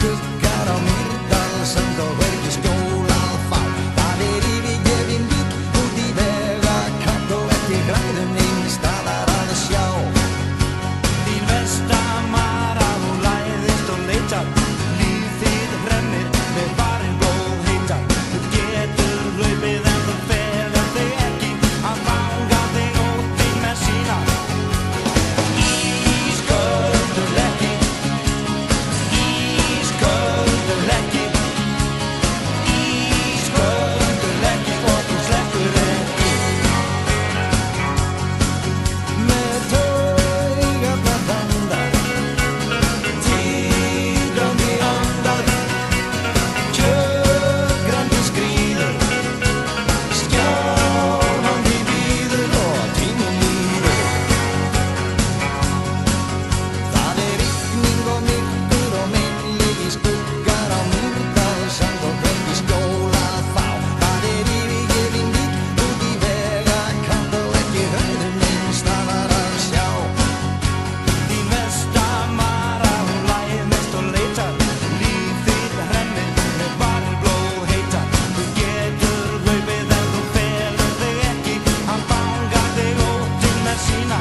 skuggar á Mýrdalssand og hvergi skjól að fá. Það yfirgefinn bíll út í vegakant og ekki græðum neins staðar að sjá. Þín versta Mara, hún læðist og leitar, líf þitt hremmir með barinn blóð heitar. Þú getur hlaupið en þú felur þig ekki, hann fangar þig óttinn með sína. Ísköldur lekki, ísköldur lekki, ísköldur lekki og þú sleppur ekki. Með taugarnar þandar, titrandi andar, kjökrandi skríður, skjálfandi bíður og tíminn líður. Það rigning og myrkur og meinlegir skuggar á Mýrdalssand og hvergi skjól að fá. Það yfirgefinn bíll út í vegakant og ekki græðum neins staðar að sjá. Þín versta Mara, hún læðist og leitar, líf þitt hremmir með barinn blóð heitar. Þú getur hlaupið en þú felur þig ekki, hann fangar þig óttinn með sína.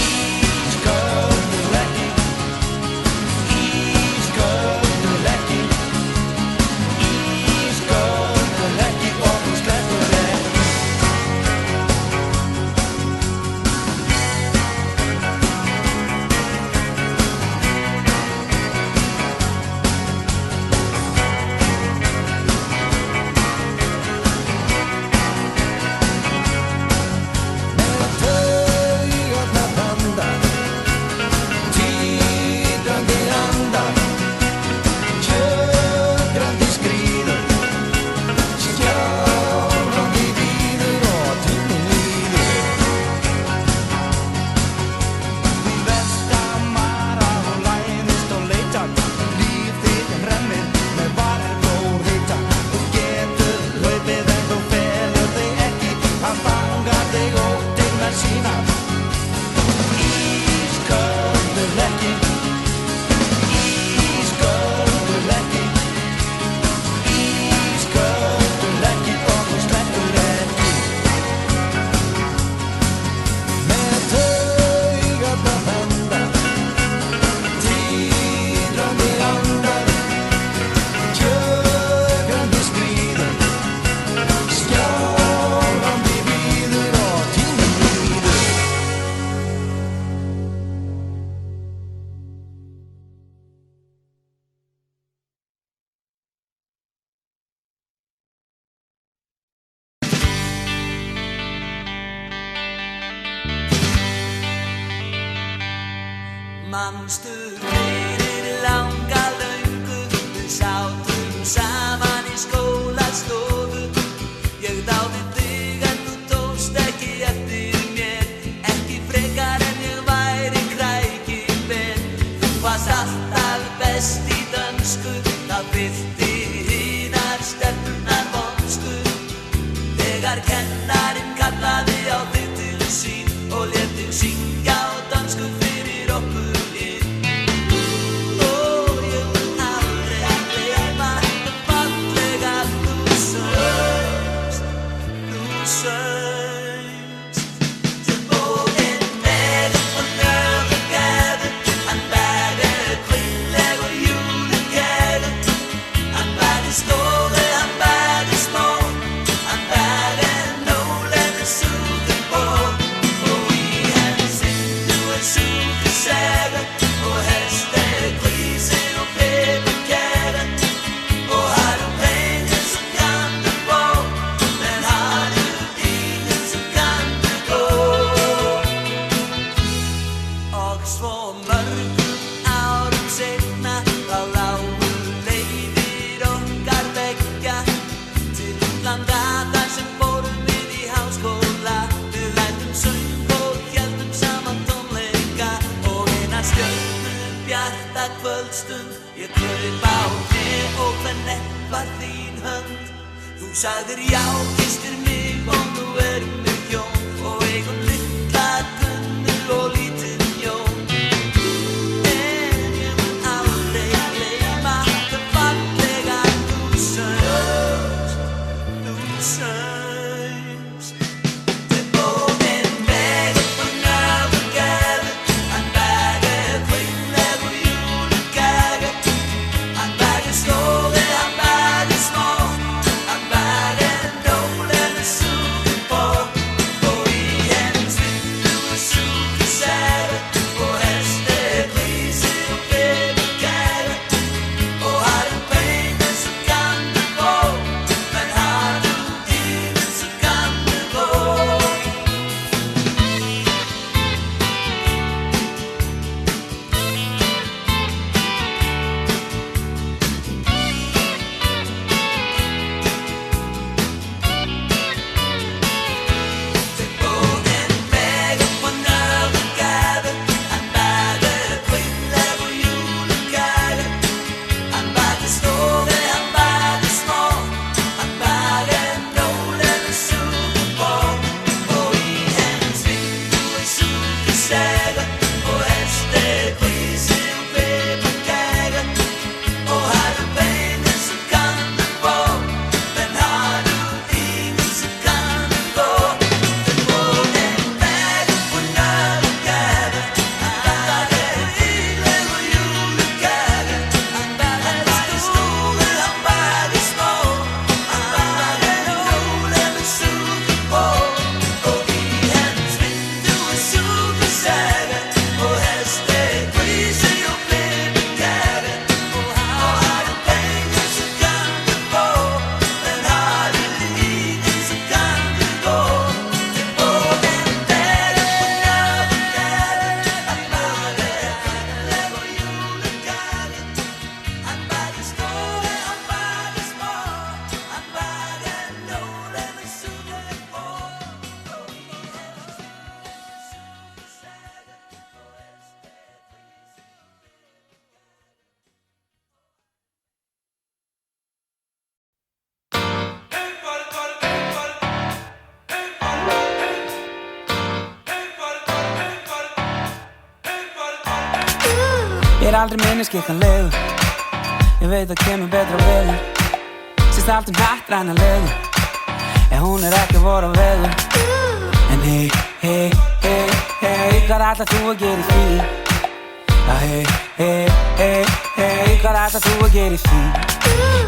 Ísköldur lekki, ísköldur lekki, ísköldur lekki og þú sleppur ekki. Með taugarnar þandar, titrandi andar, kjökrandi skríður, skjálfandi bíður og tíminn líður. Þín versta Mara, hún læðist og leitar, líf þitt hremmir með barinn blóð heitar. Þú getur hlaupið en þú felur þig ekki, hann fangar þig óttinn með sína. Ísköldur lekki, ísköldur lekki, ísköldur lekki og þú sleppur ekki. Með taugarnar þandar, titrandi andar, kjökrandi skríður, skjálfandi bíður og tíminn líður. Manstu fyrir langa löngu, við sátum saman í skólastofu. Ég dáði þig en þú tókst ekki eftir mér, ekki frekar en ég væri krækiber. Þú varst alltaf best í dönsku, það fyllti hinar stelpurnar vonsku. Þegar kennarinn kallaði á þig til sín og lét þig syngja á dönsku fyrir okkur hin. Ó, ég mun aldrei gleyma hve fallega þú söngst, þú söngst. Til båten væren og nørdegade, han var det kvindelige og julekage. Han var det store, han var det små, han var det nålende suget på. Og i hans vinduer suget sager, og heste, grise og pebekatter. Og har du penge, så kan du få, men har du ingen, så kan du gå. Og svo mörgum árum seinna, þá lágu leiðir okkar beggja til útlanda þar sem fórum við í háskóla. Við lærðum söng og héldum saman tónleika, og eina stjörnubjarta kvöldstund ég kraup á hné og hvernett var þín hönd. Þú sagðir já, kysstir mig og nú erum við hjón og eigum litla Gunnu og lítinn Jón. En ég mun aldrei gleyma aldrei minniskikkanlegur. Ég veit að kemur betra veður. Sést allt hnattræna-legur. Hún ekki voru veður. En hey, hey, hey, hey, hvað ætlar þú að gera í því? Hey, hey, hey, hey, hvað ætlar þú að gera í því?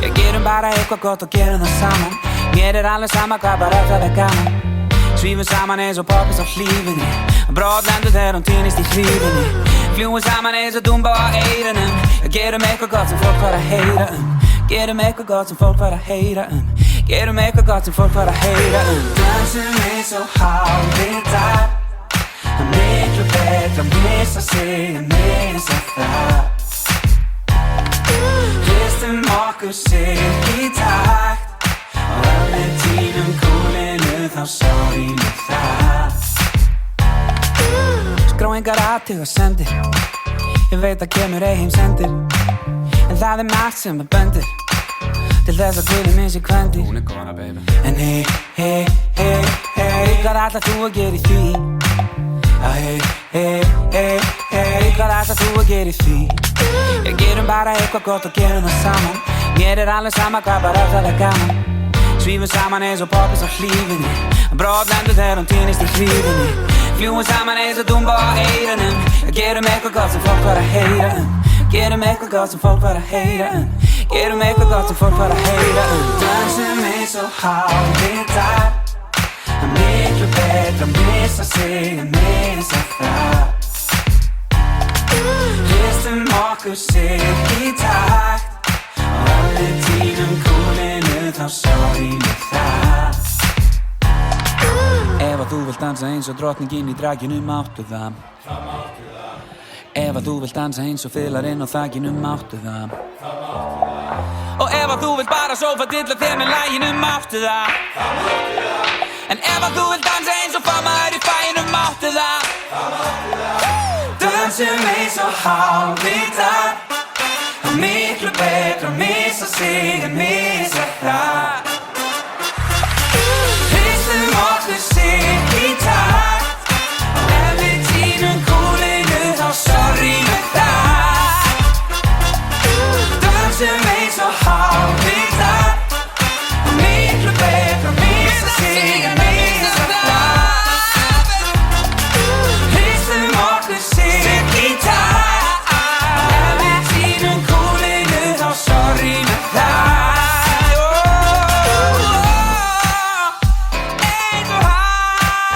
Ég gerum bara eitthvað gott og gerum það saman. Mér alveg sama hvað, bara það gaman. Svífum saman eins og poppis á hlífinni. Brotlendur þegar hún týnist í hlífinni. Fljúum saman eins og dúmba á eyrunum. Gerum eitthvað gott sem fólk fara að heyra Gerum eitthvað gott sem fólk fara að heyra Gerum eitthvað gott sem fólk fara að heyra Dansum eins og hálfvitar. Miklu betra að missa sig en missa það. Hristum okkur sig í takt. Og ef við týnum kúlinu þá sorry með það. Skrá engar athugasemdir. Ég veit að kemur heimsendir. En það margt sem bendir til þess að guðin minn sé kvendir. Hún góna, baby. En hey, hey, hey, hey, hvað ætlar þú að gera í því? Hey, hey, hey, hey, hvað ætlar þú að gera í því? Ég gerum bara eitthvað gott og gerum það saman. Mér alveg sama hvað, bara það gaman. Svífum saman eins og poppis á hlífinni. Brotlendur þegar hún týnist í hlífinni. Fljúum saman eins og dúmba á eyrunum. Gerum eitthvað gott sem fólk fara að heyra Gerum eitthvað gott sem fólk fara að heyra Gerum eitthvað gott sem fólk fara að heyra Dansum eins og hálfvitar. Miklu betra að missa sig en missa það. Hristum okkur sig í takt. Og ef við týnum kúlinu þá sorry með það. Ef að þú vilt dansa eins og drottningin í draginu máttu það. Ef að þú vilt dansa eins og fiðlarinn á þakinu máttu það. Og ef að þú vilt bara sófa dilla þér með laginu máttu það. En ef að þú vilt dansa eins og famaður í fæinu máttu það. Dansum eins og hálfvitar. Miklu betra að missa sig en missa það. Hristum okkur sig í takt. Og ef við týnum kúlinu þá sorry með það. Dansum eins og hálfvitar. Miklu betra að missa sig en missa það. Hristum okkur sig í takt. Og ef við týnum kúlinu þá sorry með það. Eins og hálfvitar.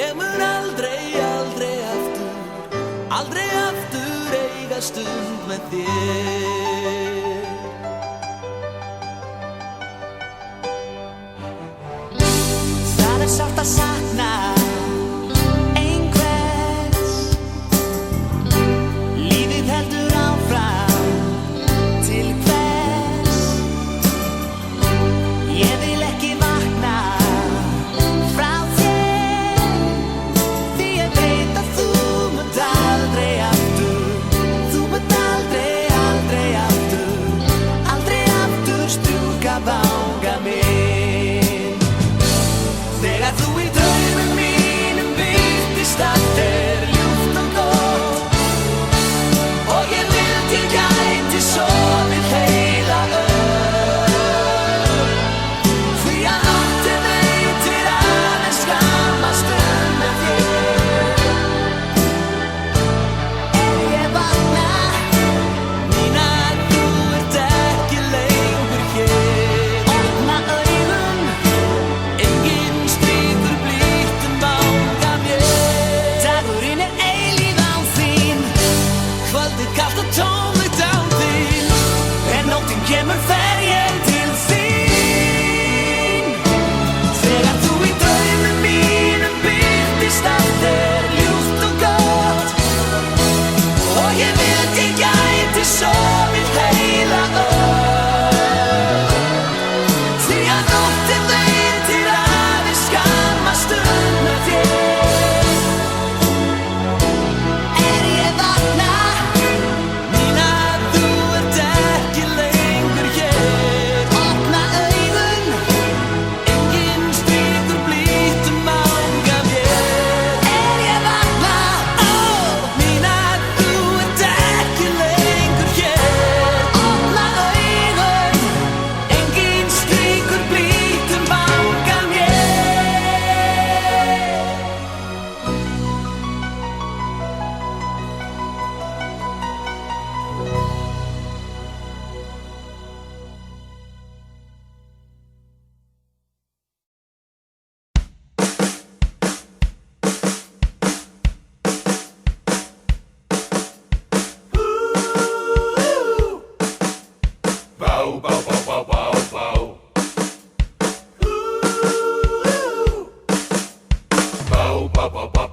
Ég mun aldrei, aldrei aftur eiga stund með þér. Það sárt að sakna einhvers. Lífið heldur áfram til hvers. Ég vil ekki vakna frá þér, því ég veit að þú munt aldrei aftur, þú munt aldrei, aldrei aftur strjúka vanga minn. Þegar þú í draumum mínum birtist allt ljúft og gott, og ég vildi ég gæti sofið heila því að nóttin veitir aðeins skamma stund með þér. Ég vakna, Nína, þú ert ekki lengur hér. Opna augun, enginn strýkur blítt vanga mér. Dagurinn eilíf án þín, kvöldið kalt og tómlegt án þín. En nóttin kemur fer ég til þín. Þegar þú í draumum mínum birtist allt ljúft og gott, og ég vildi ég gæti sofið heila því að nóttin veitir aðeins skamma stund með þér. Ég vakna, Nína, þú ert ekki lengur hér. Opna augun, enginn strýkur blítt vanga mér. Ég vakna, Nína, þú ert ekki lengur hér. Opna augun, enginn strýkur blítt vanga mér. Bow, bow, bow, bow, bow, bow. Bow, bow, bow, bow,